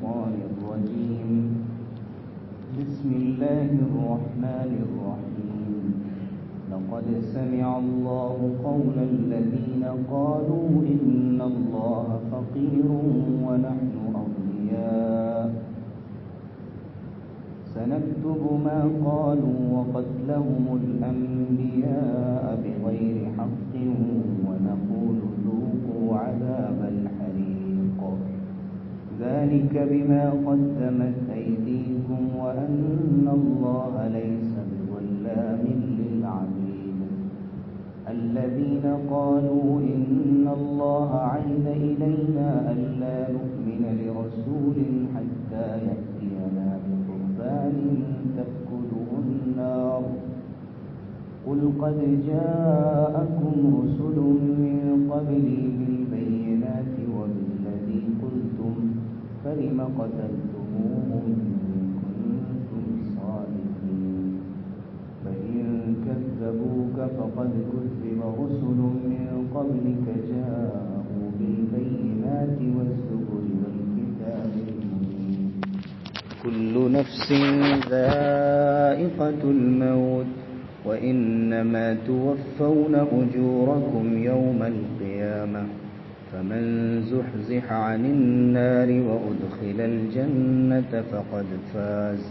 الشيطان الرجيم بسم الله الرحمن الرحيم لقد سمع الله قول الذين قالوا إن الله فقير ونحن أغنياء سنكتب ما قالوا وقتلهم الأنبياء بغير حق ونقول ذوقوا عذاب الحريق ذلك بما قدمت أيديكم وأن الله ليس بظلام للعبيد الذين قالوا إن الله عهد إلينا ألا نؤمن لرسول حتى يأتينا بقربان تأكله النار قل قد جاءكم رسل من قبلي بالبينات وبالذي قلتم فلم قتلتموهم إن كنتم صادقين فإن كذبوك فقد كذب رسل من قبلك جاءوا بالبينات والزبر والكتاب المبين كل نفس ذائقة الموت وإنما توفون أجوركم يوم القيامة فمن زحزح عن النار وأدخل الجنة فقد فاز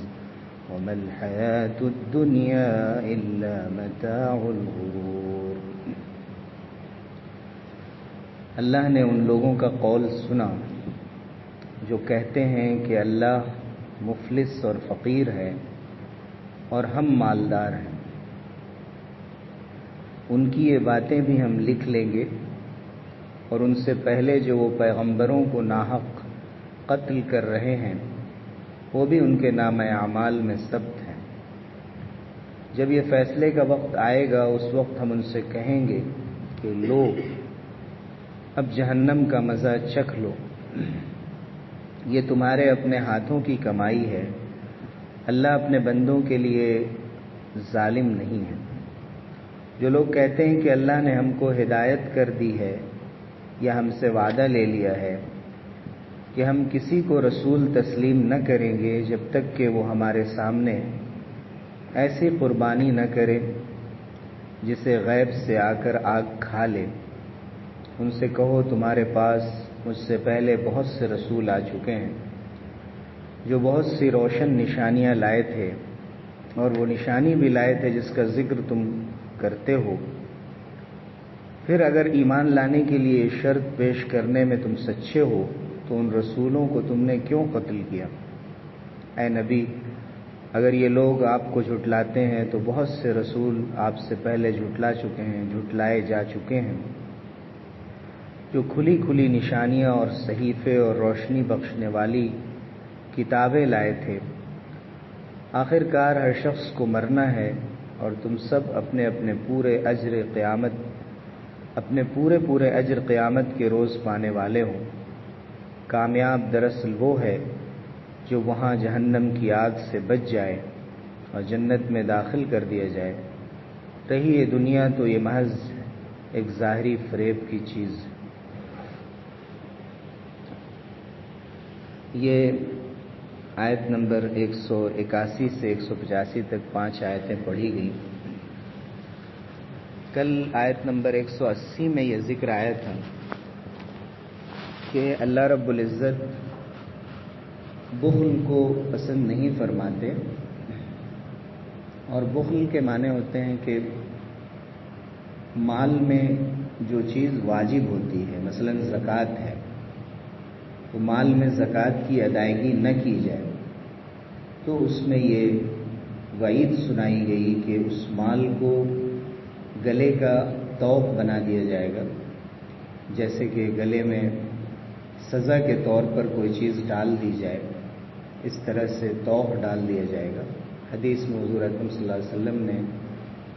وما الحياة الدنيا إلا متاع الغرور۔ اللہ نے ان لوگوں کا قول سنا جو کہتے ہیں کہ اللہ مفلس اور فقیر ہے اور ہم مالدار ہیں۔ ان کی یہ باتیں بھی ہم لکھ لیں گے اور ان سے پہلے جو وہ پیغمبروں کو ناحق قتل کر رہے ہیں وہ بھی ان کے نام اعمال میں ثبت ہیں۔ جب یہ فیصلے کا وقت آئے گا اس وقت ہم ان سے کہیں گے کہ لو اب جہنم کا مزہ چکھ لو، یہ تمہارے اپنے ہاتھوں کی کمائی ہے، اللہ اپنے بندوں کے لیے ظالم نہیں ہے۔ جو لوگ کہتے ہیں کہ اللہ نے ہم کو ہدایت کر دی ہے یا ہم سے وعدہ لے لیا ہے کہ ہم کسی کو رسول تسلیم نہ کریں گے جب تک کہ وہ ہمارے سامنے ایسی قربانی نہ کرے جسے غیب سے آ کر آگ کھا لے، ان سے کہو تمہارے پاس مجھ سے پہلے بہت سے رسول آ چکے ہیں جو بہت سی روشن نشانیاں لائے تھے اور وہ نشانی بھی لائے تھے جس کا ذکر تم کرتے ہو، پھر اگر ایمان لانے کے لیے شرط پیش کرنے میں تم سچے ہو تو ان رسولوں کو تم نے کیوں قتل کیا؟ اے نبی، اگر یہ لوگ آپ کو جھٹلاتے ہیں تو بہت سے رسول آپ سے پہلے جھٹلا چکے ہیں، جھٹلائے جا چکے ہیں، جو کھلی کھلی نشانیاں اور صحیفے اور روشنی بخشنے والی کتابیں لائے تھے۔ آخر کار ہر شخص کو مرنا ہے اور تم سب اپنے پورے اجر قیامت کے روز پانے والے ہو۔ کامیاب دراصل وہ ہے جو وہاں جہنم کی آگ سے بچ جائے اور جنت میں داخل کر دیا جائے۔ رہی یہ دنیا تو یہ محض ایک ظاہری فریب کی چیز ہے۔ یہ آیت نمبر 181 سے 185 تک 5 آیتیں پڑھی گئی۔ کل آیت نمبر 180 میں یہ ذکر آیا تھا کہ اللہ رب العزت بخل کو پسند نہیں فرماتے، اور بخل کے معنی ہوتے ہیں کہ مال میں جو چیز واجب ہوتی ہے، مثلا زکوٰۃ ہے، تو مال میں زکوٰۃ کی ادائیگی نہ کی جائے تو اس میں یہ وعید سنائی گئی کہ اس مال کو گلے کا طوق بنا دیا جائے گا، جیسے کہ گلے میں سزا کے طور پر کوئی چیز ڈال دی جائے، اس طرح سے طوق ڈال دیا جائے گا۔ حدیث میں حضور اکرم صلی اللہ علیہ وسلم نے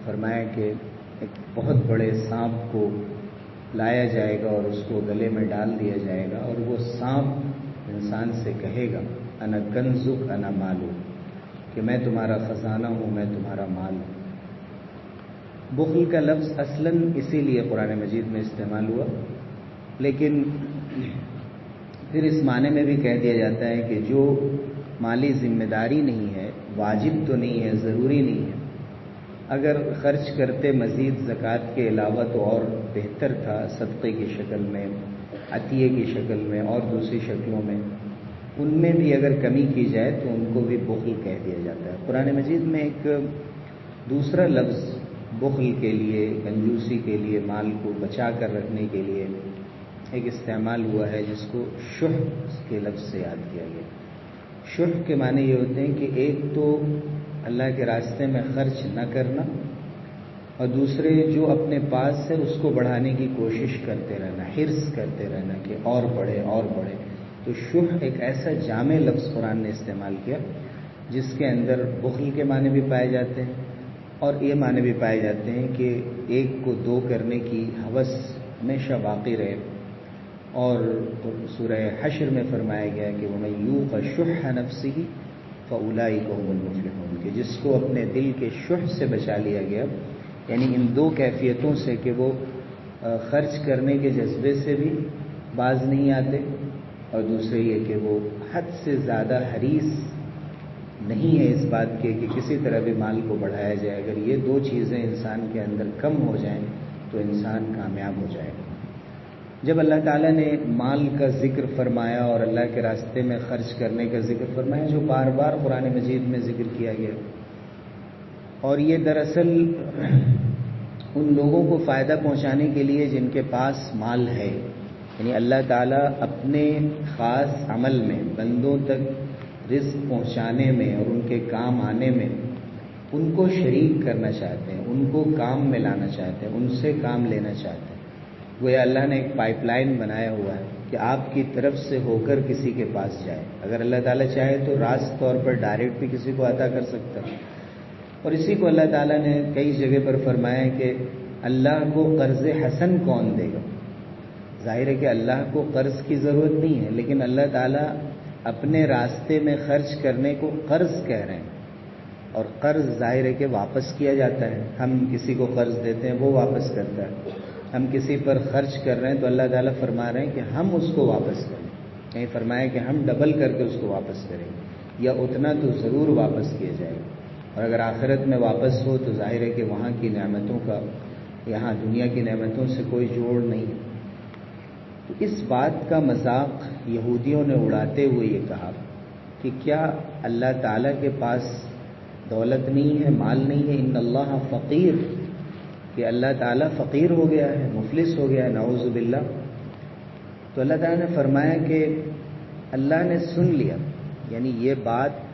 فرمایا کہ ایک بہت بڑے سانپ کو لایا جائے گا اور اس کو گلے میں ڈال دیا جائے گا، اور وہ سانپ انسان سے کہے گا انا کنزک انا مالک، کہ میں تمہارا خزانہ ہوں، میں تمہارا مال ہوں۔ بخل کا لفظ اصلاً اسی لیے قرآن مجید میں استعمال ہوا، لیکن پھر اس معنی میں بھی کہہ دیا جاتا ہے کہ جو مالی ذمہ داری نہیں ہے، واجب تو نہیں ہے، ضروری نہیں ہے، اگر خرچ کرتے مزید زکوٰۃ کے علاوہ تو اور بہتر تھا، صدقے کی شکل میں، عطیے کی شکل میں اور دوسری شکلوں میں، ان میں بھی اگر کمی کی جائے تو ان کو بھی بخل کہہ دیا جاتا ہے۔ قرآن مجید میں ایک دوسرا لفظ بخل کے لیے، کنجوسی کے لیے، مال کو بچا کر رکھنے کے لیے ایک استعمال ہوا ہے جس کو شح کے لفظ سے یاد کیا گیا۔ شح کے معنی یہ ہوتے ہیں کہ ایک تو اللہ کے راستے میں خرچ نہ کرنا، اور دوسرے جو اپنے پاس ہے اس کو بڑھانے کی کوشش کرتے رہنا، حرص کرتے رہنا کہ اور بڑھے اور بڑھے۔ تو شح ایک ایسا جامع لفظ قرآن نے استعمال کیا جس کے اندر بخل کے معنی بھی پائے جاتے ہیں اور یہ معنی بھی پائے جاتے ہیں کہ ایک کو دو کرنے کی ہوس ہمیشہ باقی رہے۔ اور سورہ حشر میں فرمایا گیا کہ وَمَن یوق شح نفسہ فَأُولَئِکَ هُمُ الْمُفْلِحُونَ، کہ جس کو اپنے دل کے شح سے بچا لیا گیا، یعنی ان دو کیفیتوں سے کہ وہ خرچ کرنے کے جذبے سے بھی باز نہیں آتے، اور دوسرے یہ کہ وہ حد سے زیادہ حریص نہیں ہے اس بات کے کہ کسی طرح بھی مال کو بڑھایا جائے۔ اگر یہ دو چیزیں انسان کے اندر کم ہو جائیں تو انسان کامیاب ہو جائے۔ جب اللہ تعالیٰ نے مال کا ذکر فرمایا اور اللہ کے راستے میں خرچ کرنے کا ذکر فرمایا، جو بار بار قرآن مجید میں ذکر کیا گیا، اور یہ دراصل ان لوگوں کو فائدہ پہنچانے کے لیے جن کے پاس مال ہے، یعنی اللہ تعالیٰ اپنے خاص عمل میں بندوں تک رزق پہنچانے میں اور ان کے کام آنے میں ان کو شریک کرنا چاہتے ہیں، ان کو کام میں لانا چاہتے ہیں، ان سے کام لینا چاہتے ہیں۔ گویا اللہ نے ایک پائپ لائن بنایا ہوا ہے کہ آپ کی طرف سے ہو کر کسی کے پاس جائے۔ اگر اللہ تعالیٰ چاہے تو راست طور پر ڈائریکٹ بھی کسی کو عطا کر سکتا ہے، اور اسی کو اللہ تعالیٰ نے کئی جگہ پر فرمایا ہے کہ اللہ کو قرض حسن کون دے گا۔ ظاہر ہے کہ اللہ کو قرض کی ضرورت نہیں ہے، لیکن اللہ تعالیٰ اپنے راستے میں خرچ کرنے کو قرض کہہ رہے ہیں، اور قرض ظاہر ہے کہ واپس کیا جاتا ہے۔ ہم کسی کو قرض دیتے ہیں، وہ واپس کرتا ہے۔ ہم کسی پر خرچ کر رہے ہیں تو اللہ تعالیٰ فرما رہے ہیں کہ ہم اس کو واپس کریں، کہیں فرمایا کہ ہم ڈبل کر کے اس کو واپس کریں گے، یا اتنا تو ضرور واپس کیا جائے گا۔ اور اگر آخرت میں واپس ہو تو ظاہر ہے کہ وہاں کی نعمتوں کا یہاں دنیا کی نعمتوں سے کوئی جوڑ نہیں ہے۔ تو اس بات کا مذاق یہودیوں نے اڑاتے ہوئے یہ کہا کہ کیا اللہ تعالیٰ کے پاس دولت نہیں ہے، مال نہیں ہے؟ ان اللہ فقیر، کہ اللہ تعالیٰ فقیر ہو گیا ہے، مفلس ہو گیا ہے، نعوذ باللہ۔ تو اللہ تعالیٰ نے فرمایا کہ اللہ نے سن لیا، یعنی یہ بات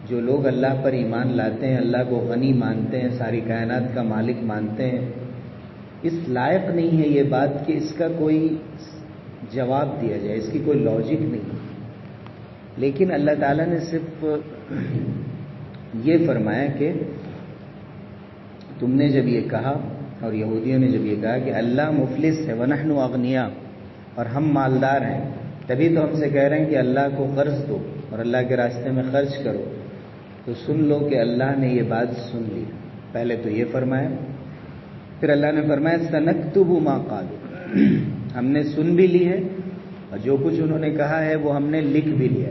جو لوگ اللہ پر ایمان لاتے ہیں، اللہ کو غنی مانتے ہیں، ساری کائنات کا مالک مانتے ہیں، اس لائق نہیں ہے یہ بات کہ اس کا کوئی جواب دیا جائے، اس کی کوئی لاجک نہیں۔ لیکن اللہ تعالیٰ نے صرف یہ فرمایا کہ تم نے جب یہ کہا اور یہودیوں نے جب یہ کہا کہ اللہ مفلس ہے ونحن اغنیاء، اور ہم مالدار ہیں، تبھی تو ہم سے کہہ رہے ہیں کہ اللہ کو قرض دو اور اللہ کے راستے میں خرچ کرو، تو سن لو کہ اللہ نے یہ بات سن لی۔ پہلے تو یہ فرمایا، پھر اللہ نے فرمایا سنکتب ما قالوا، ہم نے سن بھی لی ہے اور جو کچھ انہوں نے کہا ہے وہ ہم نے لکھ بھی لیا۔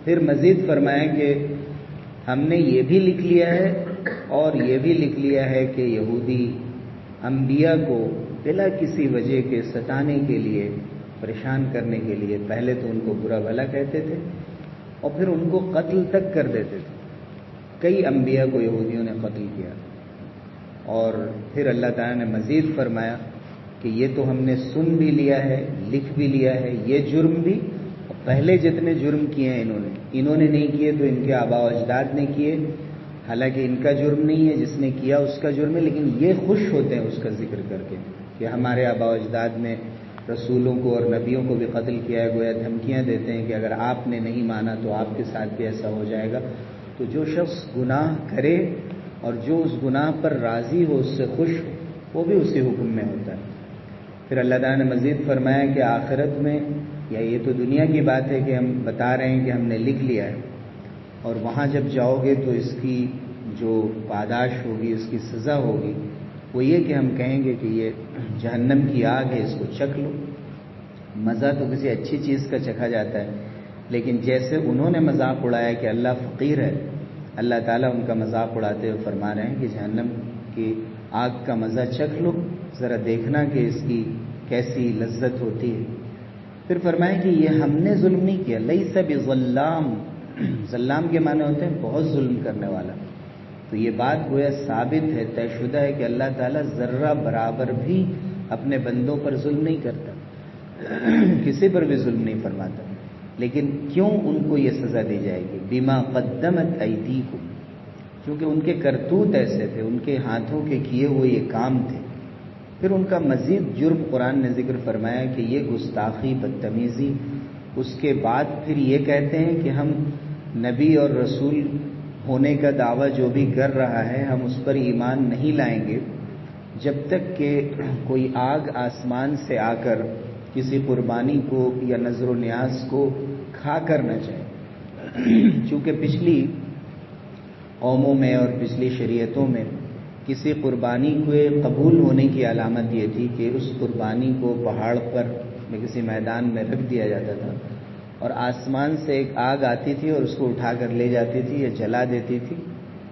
پھر مزید فرمایا کہ ہم نے یہ بھی لکھ لیا ہے اور یہ بھی لکھ لیا ہے کہ یہودی انبیاء کو بلا کسی وجہ کے ستانے کے لیے، پریشان کرنے کے لیے پہلے تو ان کو برا بھلا کہتے تھے اور پھر ان کو قتل تک کر دیتے تھے۔ کئی انبیاء کو یہودیوں نے قتل کیا، اور پھر اللہ تعالیٰ نے مزید فرمایا کہ یہ تو ہم نے سن بھی لیا ہے، لکھ بھی لیا ہے، یہ جرم بھی پہلے جتنے جرم کیے ہیں انہوں نے نہیں کیے تو ان کے آباء و اجداد نے کیے، حالانکہ ان کا جرم نہیں ہے، جس نے کیا اس کا جرم ہے، لیکن یہ خوش ہوتے ہیں اس کا ذکر کر کے کہ ہمارے آباء و اجداد نے رسولوں کو اور نبیوں کو بھی قتل کیا ہے، گویا دھمکیاں دیتے ہیں کہ اگر آپ نے نہیں مانا تو آپ کے ساتھ بھی ایسا ہو جائے گا۔ تو جو شخص گناہ کرے اور جو اس گناہ پر راضی ہو، اس سے خوش ہو، وہ بھی اسی حکم میں ہوتا ہے۔ پھر اللہ تعالیٰ نے مزید فرمایا کہ آخرت میں، یا یہ تو دنیا کی بات ہے کہ ہم بتا رہے ہیں کہ ہم نے لکھ لیا ہے، اور وہاں جب جاؤ گے تو اس کی جو پاداش ہوگی، اس کی سزا ہوگی، وہ یہ کہ ہم کہیں گے کہ یہ جہنم کی آگ ہے، اس کو چکھ لو۔ مزہ تو کسی اچھی چیز کا چکھا جاتا ہے، لیکن جیسے انہوں نے مذاق اڑایا کہ اللہ فقیر ہے، اللہ تعالیٰ ان کا مذاق اڑاتے ہوئے فرما رہے ہیں کہ جہنم کی آگ کا مزہ چکھ لو، ذرا دیکھنا کہ اس کی کیسی لذت ہوتی ہے۔ پھر فرمائیں کہ یہ ہم نے ظلم نہیں کیا، لیس بظلام، ظلام کے معنی ہوتے ہیں بہت ظلم کرنے والا۔ تو یہ بات گویا ثابت ہے، طے شدہ ہے کہ اللہ تعالیٰ ذرہ برابر بھی اپنے بندوں پر ظلم نہیں کرتا، کسی پر بھی ظلم نہیں فرماتا، لیکن کیوں ان کو یہ سزا دی جائے گی؟ بما قدمت ایدیکم، کیونکہ ان کے کرتوت ایسے تھے، ان کے ہاتھوں کے کیے ہوئے یہ کام تھے۔ پھر ان کا مزید جرم قرآن نے ذکر فرمایا کہ یہ گستاخی، بدتمیزی، اس کے بعد پھر یہ کہتے ہیں کہ ہم نبی اور رسول ہونے کا دعویٰ جو بھی کر رہا ہے ہم اس پر ایمان نہیں لائیں گے جب تک کہ کوئی آگ آسمان سے آ کر کسی قربانی کو یا نظر و نیاز کو کھا کر نہ جائے۔ چونکہ پچھلی قوموں میں اور پچھلی شریعتوں میں کسی قربانی کو قبول ہونے کی علامت یہ تھی کہ اس قربانی کو پہاڑ پر میں کسی میدان میں رکھ دیا جاتا تھا اور آسمان سے ایک آگ آتی تھی اور اس کو اٹھا کر لے جاتی تھی یا جلا دیتی تھی،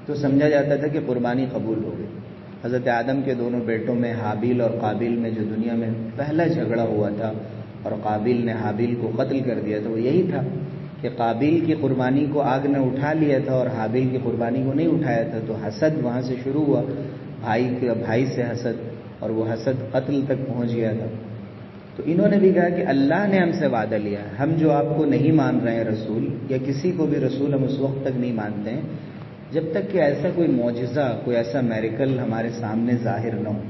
تو سمجھا جاتا تھا کہ قربانی قبول ہو گئی۔ حضرت آدم کے دونوں بیٹوں میں حابیل اور قابیل میں جو دنیا میں پہلا جھگڑا ہوا تھا اور قابیل نے حابیل کو قتل کر دیا تھا، وہ یہی تھا کہ قابیل کی قربانی کو آگ نے اٹھا لیا تھا اور حابیل کی قربانی کو نہیں اٹھایا تھا، تو حسد وہاں سے شروع ہوا، بھائی سے حسد، اور وہ حسد قتل تک پہنچ گیا تھا۔ تو انہوں نے بھی کہا کہ اللہ نے ہم سے وعدہ لیا ہے، ہم جو آپ کو نہیں مان رہے ہیں رسول، یا کسی کو بھی رسول ہم اس وقت تک نہیں مانتے ہیں جب تک کہ ایسا کوئی معجزہ، کوئی ایسا میریکل ہمارے سامنے ظاہر نہ ہو۔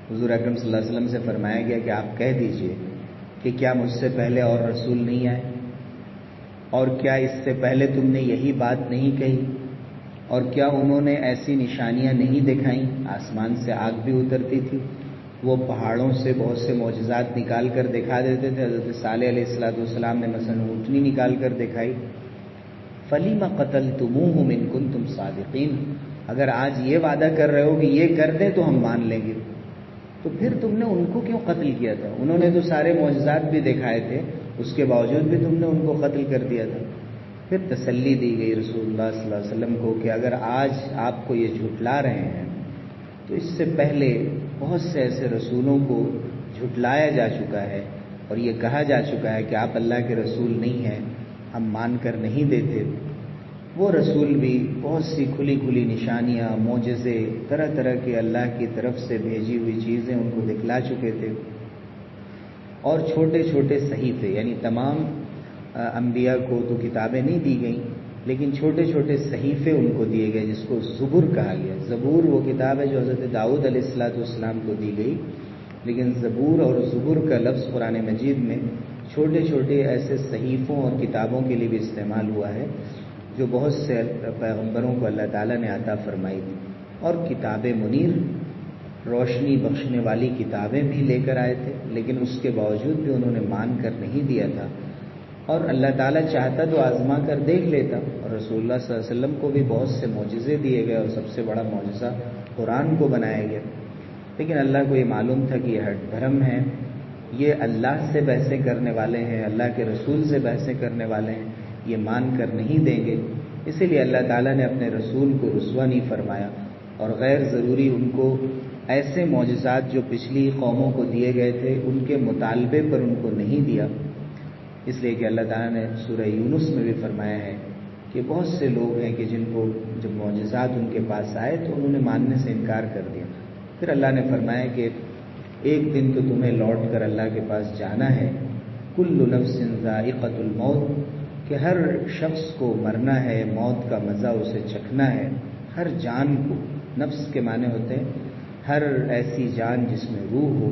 حضور اکرم صلی اللہ علیہ وسلم سے فرمایا گیا کہ آپ کہہ دیجئے کہ کیا مجھ سے پہلے اور رسول نہیں آئے، اور کیا اس سے پہلے تم نے یہی بات نہیں کہی، اور کیا انہوں نے ایسی نشانیاں نہیں دکھائیں؟ آسمان سے آگ بھی اترتی تھی، وہ پہاڑوں سے بہت سے معجزات نکال کر دکھا دیتے تھے۔ حضرت صالح علیہ السلام نے مثلا اونٹنی نکال کر دکھائی۔ فَلِمَ قَتَلْتُمُوهُمْ إِن كُنتُمْ صَادِقِينَ، اگر آج یہ وعدہ کر رہے ہو کہ یہ کر دیں تو ہم مان لیں گے، تو پھر تم نے ان کو کیوں قتل کیا تھا؟ انہوں نے تو سارے معجزات بھی دکھائے تھے، اس کے باوجود بھی تم نے ان کو قتل کر دیا تھا۔ پھر تسلی دی گئی رسول اللہ صلی اللہ علیہ وسلم کو کہ اگر آج آپ کو یہ جھٹلا رہے ہیں تو اس سے پہلے بہت سے ایسے رسولوں کو جھٹلایا جا چکا ہے اور یہ کہا جا چکا ہے کہ آپ اللہ کے رسول نہیں ہیں، ہم مان کر نہیں دیتے۔ وہ رسول بھی بہت سی کھلی کھلی نشانیاں، معجزے، طرح طرح کے اللہ کی طرف سے بھیجی ہوئی چیزیں ان کو دکھلا چکے تھے، اور چھوٹے چھوٹے صحیفے، یعنی تمام انبیاء کو تو کتابیں نہیں دی گئیں، لیکن چھوٹے چھوٹے صحیفے ان کو دیے گئے جس کو زبور کہا گیا۔ زبور وہ کتاب ہے جو حضرت داؤد علیہ السلام کو دی گئی، لیکن زبور اور زبور کا لفظ قرآن مجید میں چھوٹے چھوٹے ایسے صحیفوں اور کتابوں کے لیے بھی استعمال ہوا ہے جو بہت سے پیغمبروں کو اللہ تعالیٰ نے عطا فرمائی تھی۔ اور کتاب منیر، روشنی بخشنے والی کتابیں بھی لے کر آئے تھے، لیکن اس کے باوجود بھی انہوں نے مان کر نہیں دیا تھا، اور اللہ تعالیٰ چاہتا تو آزما کر دیکھ لیتا، اور رسول اللہ صلی اللہ علیہ وسلم کو بھی بہت سے معجزے دیے گئے اور سب سے بڑا معجزہ قرآن کو بنایا گیا، لیکن اللہ کو یہ معلوم تھا کہ یہ ہٹ دھرم ہے، یہ اللہ سے بحثیں کرنے والے ہیں، اللہ کے رسول سے بحثیں کرنے والے ہیں، یہ مان کر نہیں دیں گے، اسی لیے اللہ تعالیٰ نے اپنے رسول کو رسوا نہیں فرمایا اور غیر ضروری ان کو ایسے معجزات جو پچھلی قوموں کو دیے گئے تھے ان کے مطالبے پر ان کو نہیں دیا، اس لیے کہ اللہ تعالیٰ نے سورہ یونس میں بھی فرمایا ہے کہ بہت سے لوگ ہیں کہ جن کو جب معجزات ان کے پاس آئے تو انہوں نے ماننے سے انکار کر دیا۔ پھر اللہ نے فرمایا کہ ایک دن تو تمہیں لوٹ کر اللہ کے پاس جانا ہے، کل نفس ذائقۃ الموت، کہ ہر شخص کو مرنا ہے، موت کا مزہ اسے چکھنا ہے، ہر جان کو، نفس کے معنی ہوتے ہیں ہر ایسی جان جس میں روح ہو،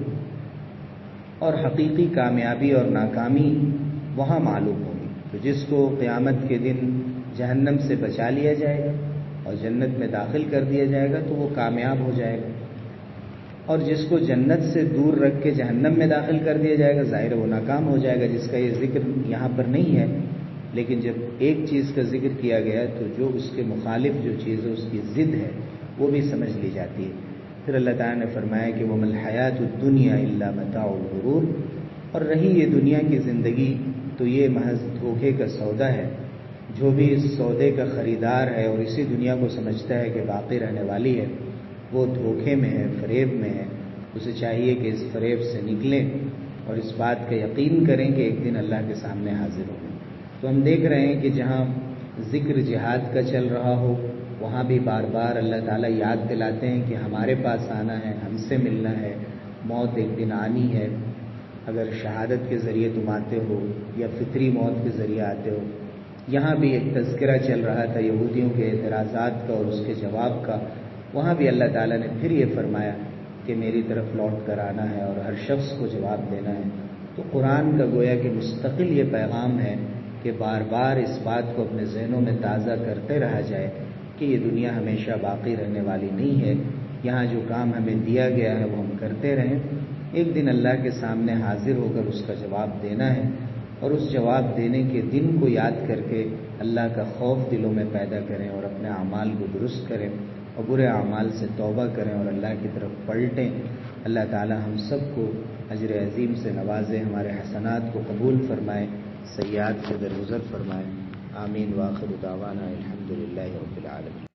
اور حقیقی کامیابی اور ناکامی وہاں معلوم ہوگی۔ تو جس کو قیامت کے دن جہنم سے بچا لیا جائے گا اور جنت میں داخل کر دیا جائے گا تو وہ کامیاب ہو جائے گا، اور جس کو جنت سے دور رکھ کے جہنم میں داخل کر دیا جائے گا ظاہر وہ ناکام ہو جائے گا، جس کا یہ ذکر یہاں پر نہیں ہے، لیکن جب ایک چیز کا ذکر کیا گیا تو جو اس کے مخالف جو چیز ہے اس کی ضد ہے وہ بھی سمجھ لی جاتی ہے۔ پھر اللہ تعالیٰ نے فرمایا کہ وَمَا الْحَيَاةُ الدُّنْيَا إِلَّا مَتَاعُ الْغُرُورِ، اور رہی یہ دنیا کی زندگی تو یہ محض دھوکے کا سودا ہے. جو بھی اس سودے کا خریدار ہے اور اسی دنیا کو سمجھتا ہے کہ باقی رہنے والی ہے، وہ دھوکے میں ہے، فریب میں ہے. اسے چاہیے کہ اس فریب سے نکلیں اور اس بات کا یقین کریں کہ ایک دن اللہ کے سامنے حاضر ہوں. تو ہم دیکھ رہے ہیں کہ جہاں ذکر جہاد کا چل رہا ہو، وہاں بھی بار بار اللہ تعالیٰ یاد دلاتے ہیں کہ ہمارے پاس آنا ہے، ہم سے ملنا ہے، موت ایک دن آنی ہے. اگر شہادت کے ذریعے تم آتے ہو یا فطری موت کے ذریعے آتے ہو. یہاں بھی ایک تذکرہ چل رہا تھا یہودیوں کے اعتراضات کا اور اس کے جواب کا. وہاں بھی اللہ تعالیٰ نے پھر یہ فرمایا کہ میری طرف لوٹ کر آنا ہے اور ہر شخص کو جواب دینا ہے. تو قرآن کا گویا کہ مستقل یہ پیغام ہے کہ بار بار اس بات کو اپنے ذہنوں میں تازہ کرتے رہا جائے کہ یہ دنیا ہمیشہ باقی رہنے والی نہیں ہے. یہاں جو کام ہمیں دیا گیا ہے وہ ہم کرتے رہیں. ایک دن اللہ کے سامنے حاضر ہو کر اس کا جواب دینا ہے، اور اس جواب دینے کے دن کو یاد کر کے اللہ کا خوف دلوں میں پیدا کریں اور اپنے اعمال کو درست کریں اور برے اعمال سے توبہ کریں اور اللہ کی طرف پلٹیں. اللہ تعالی ہم سب کو اجر عظیم سے نوازے، ہمارے حسنات کو قبول فرمائے، سیئات سے درگزر فرمائے. آمین. وآخر دعوانا الحمدللہ رب العالمین.